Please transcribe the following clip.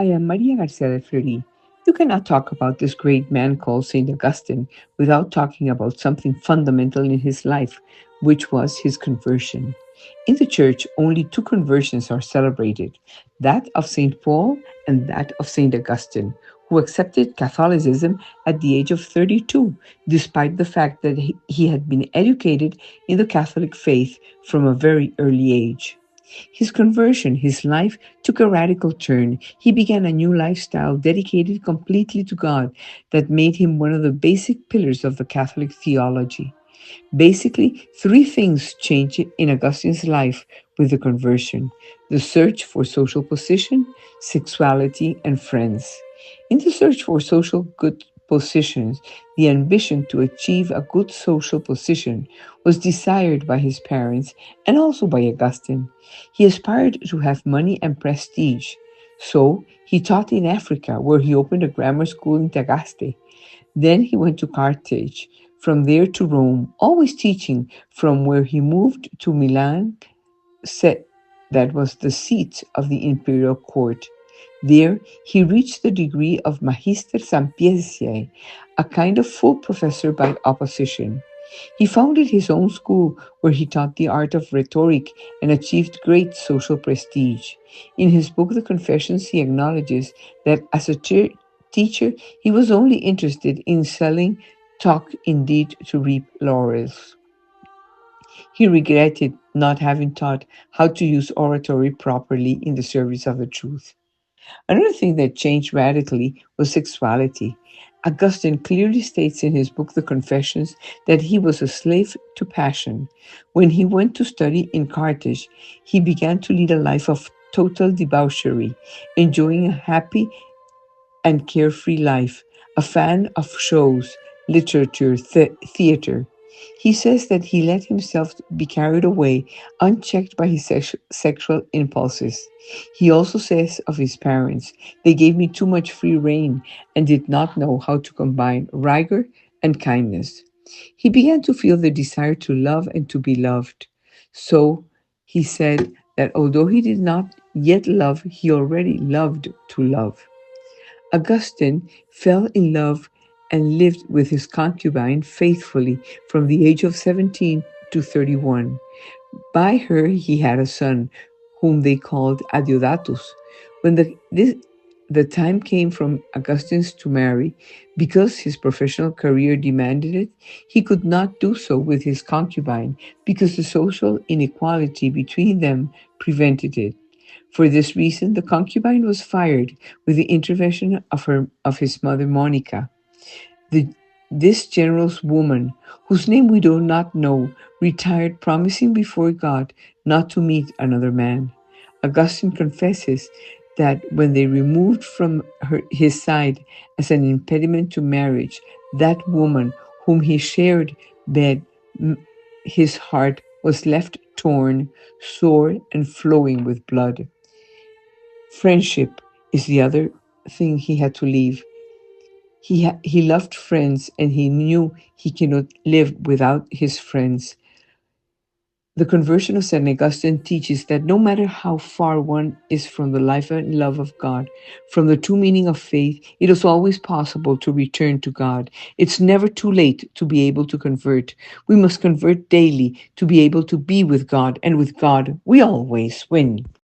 I am Maria Garcia de Fleury. You cannot talk about this great man called St. Augustine without talking about something fundamental in his life, which was his conversion. In the church, only two conversions are celebrated, that of St. Paul and that of St. Augustine, who accepted Catholicism at the age of 32, despite the fact that he had been educated in the Catholic faith from a very early age. His conversion, his life took a radical turn. He began a new lifestyle dedicated completely to God that made him one of the basic pillars of the Catholic theology. Basically, three things changed in Augustine's life with the conversion: the search for social position, sexuality, and friends. In the search for social good positions, the ambition to achieve a good social position was desired by his parents and also by Augustine. He aspired to have money and prestige. So he taught in Africa, where he opened a grammar school in Tagaste. Then he went to Carthage, from there to Rome, always teaching, from where he moved to Milan, set that was the seat of the imperial court. There he reached the degree of Magister Sampietiae, a kind of full professor by opposition. He founded his own school where he taught the art of rhetoric and achieved great social prestige. In his book, The Confessions, he acknowledges that as a teacher, he was only interested in selling talk indeed to reap laurels. He regretted not having taught how to use oratory properly in the service of the truth. Another thing that changed radically was sexuality. Augustine clearly states in his book, The Confessions, that he was a slave to passion. When he went to study in Carthage, he began to lead a life of total debauchery, enjoying a happy and carefree life, a fan of shows, literature, theater. He says that he let himself be carried away, unchecked by his sexual impulses. He also says of his parents, they gave me too much free rein and did not know how to combine rigor and kindness. He began to feel the desire to love and to be loved. So he said that although he did not yet love, he already loved to love. Augustine fell in love and lived with his concubine faithfully from the age of 17 to 31. By her he had a son, whom they called Adeodatus. When the time came from Augustine's to marry, because his professional career demanded it, he could not do so with his concubine because the social inequality between them prevented it. For this reason, the concubine was fired with the intervention of his mother Monica. The, this generous woman, whose name we do not know, retired, promising before God not to meet another man. Augustine confesses that when they removed from his side as an impediment to marriage that woman whom he shared bed, his heart was left torn, sore, and flowing with blood. Friendship is the other thing he had to leave. He loved friends and he knew he cannot live without his friends. The conversion of St. Augustine teaches that no matter how far one is from the life and love of God, from the true meaning of faith, it is always possible to return to God. It's never too late to be able to convert. We must convert daily to be able to be with God, and with God, we always win.